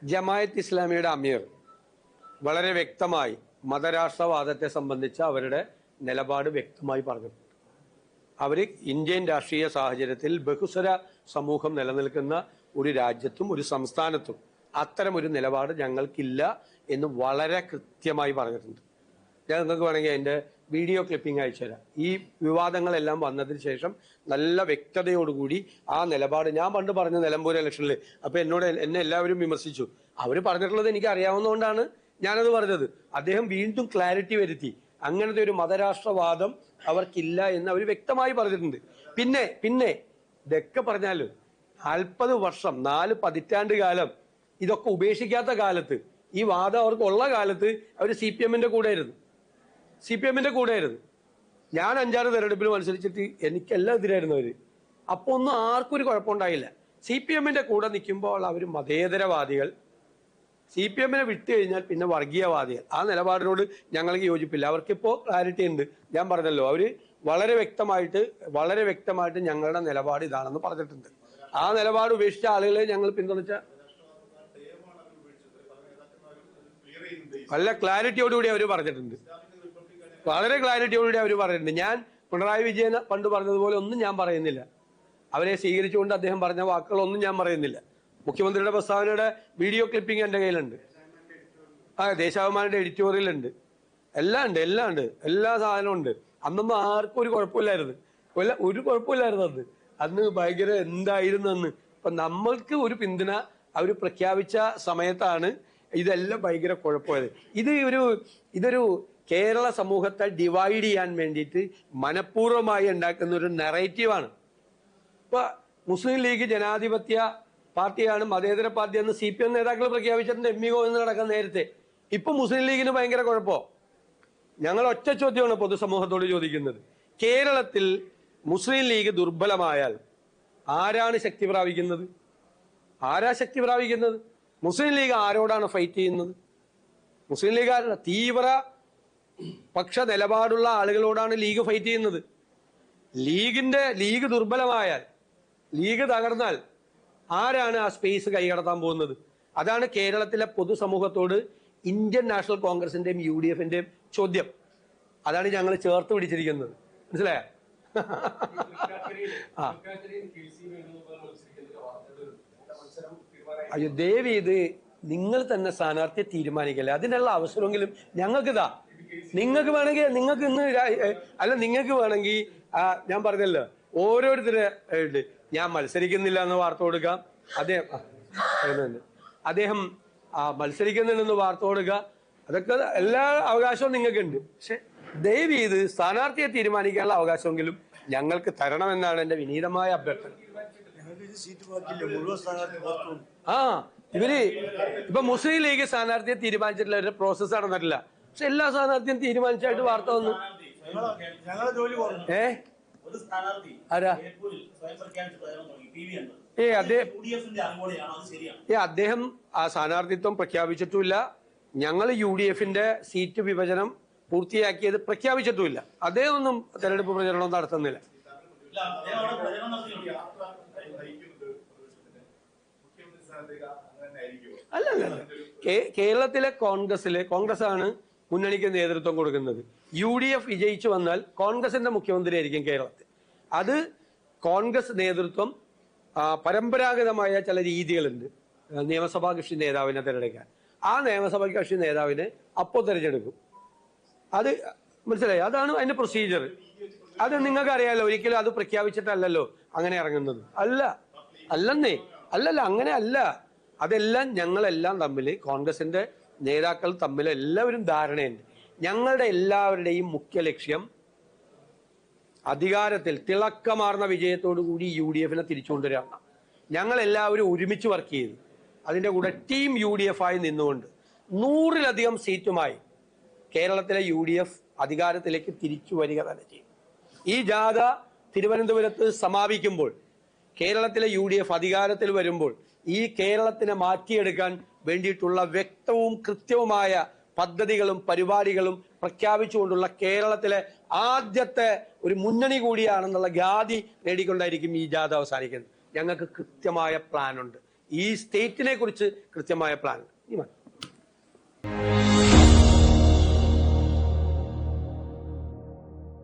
ജമായത്ത് ഇസ്ലാമിയുടെ അമീർ വളരെ വ്യക്തമായി മതരാഷ്ട്രവാദത്തെ സംബന്ധിച്ച് അവരുടെ നിലപാട് വ്യക്തമായി പറഞ്ഞിട്ടുണ്ട്. അവർ ഇന്ത്യൻ രാഷ്ട്രീയ സാഹചര്യത്തിൽ ബഹുസ്വര സമൂഹം നിലനിൽക്കുന്ന ഒരു രാജ്യത്തും ഒരു സംസ്ഥാനത്തും അത്തരം ഒരു നിലപാട് ഞങ്ങൾക്കില്ല എന്ന് വളരെ കൃത്യമായി പറഞ്ഞിട്ടുണ്ട്. ഞാൻ നിങ്ങൾക്ക് വേണമെങ്കിൽ അതിൻ്റെ വീഡിയോ ക്ലിപ്പിംഗ് അയച്ചു തരാം. ഈ വിവാദങ്ങളെല്ലാം വന്നതിന് ശേഷം നല്ല വ്യക്തതയോടുകൂടി ആ നിലപാട് ഞാൻ പണ്ട് പറഞ്ഞ നിലമ്പൂർ ഇലക്ഷനിൽ അപ്പോൾ എന്നെ എല്ലാവരും വിമർശിച്ചു. അവർ പറഞ്ഞിട്ടുള്ളത് എനിക്ക് അറിയാവുന്നതുകൊണ്ടാണ് ഞാനത് പറഞ്ഞത്. അദ്ദേഹം വീണ്ടും ക്ലാരിറ്റി വരുത്തി. അങ്ങനത്തെ ഒരു മതരാഷ്ട്രവാദം അവർക്കില്ല എന്ന് അവർ വ്യക്തമായി പറഞ്ഞിട്ടുണ്ട്. പിന്നെ ഇതൊക്കെ പറഞ്ഞാലും 40 വർഷം 4 പതിറ്റാണ്ട് കാലം ഇതൊക്കെ ഉപേക്ഷിക്കാത്ത കാലത്ത് ഈ വാദം അവർക്കുള്ള കാലത്ത് അവർ CPM-ന്റെ കൂടെ ആയിരുന്നു. ഞാൻ 5-6 തെരഞ്ഞെടുപ്പിൽ മത്സരിച്ചിട്ട് എനിക്കെല്ലാം എതിരായിരുന്നു അവര്. അപ്പൊ ഒന്നും ആർക്കും ഒരു കുഴപ്പമുണ്ടായില്ല. CPM-ന്റെ കൂടെ നിൽക്കുമ്പോൾ അവർ മതേതരവാദികൾ, CPM-നെ വിട്ടു കഴിഞ്ഞാൽ പിന്നെ വർഗീയവാദികൾ. ആ നിലപാടിനോട് ഞങ്ങൾക്ക് യോജിപ്പില്ല. അവർക്കിപ്പോ ക്ലാരിറ്റി ഉണ്ട്. ഞാൻ പറഞ്ഞല്ലോ, അവര് വളരെ വ്യക്തമായിട്ട് ഞങ്ങളുടെ നിലപാട് ഇതാണെന്ന് പറഞ്ഞിട്ടുണ്ട്. ആ നിലപാട് ഉപേക്ഷിച്ച ആളുകളെ ഞങ്ങൾ പിന്തുണച്ച നല്ല ക്ലാരിറ്റിയോടുകൂടി അവർ പറഞ്ഞിട്ടുണ്ട്. വളരെ ക്ലാരിറ്റിയോടുകൂടി അവർ പറഞ്ഞിട്ടുണ്ട്. ഞാൻ പിണറായി വിജയൻ പണ്ട് പറഞ്ഞതുപോലെ ഒന്നും ഞാൻ പറയുന്നില്ല. അവരെ സ്വീകരിച്ചുകൊണ്ട് അദ്ദേഹം പറഞ്ഞ വാക്കുകളൊന്നും ഞാൻ പറയുന്നില്ല. മുഖ്യമന്ത്രിയുടെ പ്രസ്താവനയുടെ വീഡിയോ ക്ലിപ്പിംഗ് എൻ്റെ കയ്യിലുണ്ട്. ദേശാഭിമാനിയുടെ എഡിറ്റോറിയലുണ്ട്. എല്ലാം ഉണ്ട്. എല്ലാ സാധനവും ഉണ്ട്. അന്നൊന്നും ആർക്കും ഒരു കുഴപ്പമില്ലായിരുന്നു. ഒരു കുഴപ്പമില്ലായിരുന്നു അന്ന് ഭയങ്കര എന്തായിരുന്നു അന്ന്. അപ്പൊ നമ്മൾക്ക് ഒരു പിന്തുണ അവർ പ്രഖ്യാപിച്ച സമയത്താണ് ഇതെല്ലാം ഭയങ്കര കുഴപ്പമായത്. ഇതൊരു കേരള സമൂഹത്തെ ഡിവൈഡ് ചെയ്യാൻ വേണ്ടിയിട്ട് മനഃപൂർവ്വമായി ഉണ്ടാക്കുന്ന ഒരു നെറേറ്റീവാണ്. ഇപ്പൊ മുസ്ലിം ലീഗ് ജനാധിപത്യ പാർട്ടിയാണ്, മതേതര പാർട്ടി എന്ന് CPM നേതാക്കൾ പ്രഖ്യാപിച്ചിട്ടുണ്ട്. ME ഗോവിന്ദൻ നടക്കാൻ നേരത്തെ. ഇപ്പൊ മുസ്ലിം ലീഗിന് ഭയങ്കര കുഴപ്പമോ? ഞങ്ങൾ ഒറ്റ ചോദ്യമാണ് പൊതുസമൂഹത്തോട് ചോദിക്കുന്നത്. കേരളത്തിൽ മുസ്ലിം ലീഗ് ദുർബലമായാൽ ആരാണ് ശക്തി പ്രാപിക്കുന്നത്? മുസ്ലിം ലീഗ് ആരോടാണ് ഫൈറ്റ് ചെയ്യുന്നത്? മുസ്ലിം ലീഗ് ആരുടെ തീവ്ര പക്ഷ നിലപാടുള്ള ആളുകളോടാണ് ലീഗ് ഫൈറ്റ് ചെയ്യുന്നത്. ലീഗ് ദുർബലമായാൽ, ലീഗ് തകർന്നാൽ ആരാണ് ആ സ്പേസ് കൈകടത്താൻ പോകുന്നത്? അതാണ് കേരളത്തിലെ പൊതുസമൂഹത്തോട് ഇന്ത്യൻ നാഷണൽ കോൺഗ്രസിന്റെയും UDF-ന്റെയും ചോദ്യം. അതാണ് ഞങ്ങൾ ചേർത്ത് പിടിച്ചിരിക്കുന്നത്. മനസ്സിലായോ? അയ്യോ ദേവി, ഇത് നിങ്ങൾ തന്നെ സ്ഥാനാർത്ഥിയെ തീരുമാനിക്കല്ലേ. അതിനുള്ള അവസരമെങ്കിലും ഞങ്ങൾക്കിതാ. നിങ്ങൾക്ക് വേണമെങ്കിൽ നിങ്ങൾക്ക് വേണമെങ്കിൽ ഞാൻ പറഞ്ഞല്ലോ, ഓരോരുത്തരെ ഞാൻ മത്സരിക്കുന്നില്ല എന്ന് വാർത്ത കൊടുക്കാം. അദ്ദേഹം മത്സരിക്കുന്നുണ്ടെന്ന് വാർത്ത കൊടുക്കുക. അതൊക്കെ എല്ലാ അവകാശവും നിങ്ങൾക്കുണ്ട്. പക്ഷെ ദയവ് ചെയ്ത് സ്ഥാനാർത്ഥിയെ തീരുമാനിക്കാനുള്ള അവകാശമെങ്കിലും ഞങ്ങൾക്ക് തരണമെന്നാണ് എന്റെ വിനീതമായ അഭ്യർത്ഥന. ഇപ്പൊ മുസ്ലിം ലീഗ് സ്ഥാനാർത്ഥിയെ തീരുമാനിച്ചിട്ടുള്ള ഒരു പ്രോസസ് നടന്നിട്ടില്ല. പക്ഷെ എല്ലാ സ്ഥാനാർത്ഥിയും തീരുമാനിച്ചായിട്ട് വാർത്ത വന്നു. അദ്ദേഹം ആ സ്ഥാനാർത്ഥിത്വം പ്രഖ്യാപിച്ചിട്ടുമില്ല. ഞങ്ങൾ UDF-ന്റെ സീറ്റ് വിഭജനം പൂർത്തിയാക്കിയത് പ്രഖ്യാപിച്ചിട്ടുമില്ല. അദ്ദേഹം ഒന്നും തെരഞ്ഞെടുപ്പ് പ്രചരണം നടത്തുന്നില്ല. അല്ല കേരളത്തിലെ കോൺഗ്രസ്സാണ് മുന്നണിക്ക് നേതൃത്വം കൊടുക്കുന്നത്. UDF വിജയിച്ചു വന്നാൽ കോൺഗ്രസിന്റെ മുഖ്യമന്ത്രി ആയിരിക്കും കേരളത്തിൽ. അത് കോൺഗ്രസ് നേതൃത്വം പരമ്പരാഗതമായ ചില രീതികളുണ്ട്. നിയമസഭാ കക്ഷി നേതാവിനെ തിരഞ്ഞെടുക്കാൻ ആ നിയമസഭാ കക്ഷി നേതാവിനെ അപ്പോൾ തിരഞ്ഞെടുക്കും. അത് മനസ്സിലായി? അതാണ് അതിന്റെ പ്രൊസീജിയർ. അത് നിങ്ങൾക്ക് അറിയാലോ. ഒരിക്കലും അത് പ്രഖ്യാപിച്ചിട്ടല്ലല്ലോ അങ്ങനെ ഇറങ്ങുന്നത്. അല്ലല്ല അങ്ങനെ അല്ല. അതെല്ലാം ഞങ്ങളെല്ലാം തമ്മിൽ, കോൺഗ്രസിന്റെ നേതാക്കൾ തമ്മിൽ എല്ലാവരും ധാരണയുണ്ട്. ഞങ്ങളുടെ എല്ലാവരുടെയും മുഖ്യ ലക്ഷ്യം അധികാരത്തിൽ തിളക്കമാർന്ന വിജയത്തോടു കൂടി UDF-നെ തിരിച്ചുകൊണ്ടുവരാണ്. ഞങ്ങൾ എല്ലാവരും ഒരുമിച്ച് വർക്ക് ചെയ്തു. അതിന്റെ കൂടെ ടീം UDF-ആയി നിന്നുകൊണ്ട് 100-ലധികം സീറ്റുമായി കേരളത്തിലെ UDF അധികാരത്തിലേക്ക് തിരിച്ചു വരിക തന്നെ ചെയ്യും. ഈ ജാഥ തിരുവനന്തപുരത്ത് സമാപിക്കുമ്പോൾ, കേരളത്തിലെ UDF അധികാരത്തിൽ വരുമ്പോൾ ഈ കേരളത്തിനെ മാറ്റിയെടുക്കാൻ വേണ്ടിയിട്ടുള്ള വ്യക്തവും കൃത്യവുമായ പദ്ധതികളും പരിപാടികളും പ്രഖ്യാപിച്ചുകൊണ്ടുള്ള കേരളത്തിലെ ആദ്യത്തെ ഒരു മുന്നണി കൂടിയാണെന്നുള്ള ഖ്യാതി നേടിക്കൊണ്ടായിരിക്കും ഈ ജാഥ അവസാനിക്കുന്നത്. ഞങ്ങൾക്ക് കൃത്യമായ പ്ലാനുണ്ട്. ഈ സ്റ്റേറ്റിനെ കുറിച്ച് കൃത്യമായ പ്ലാൻ.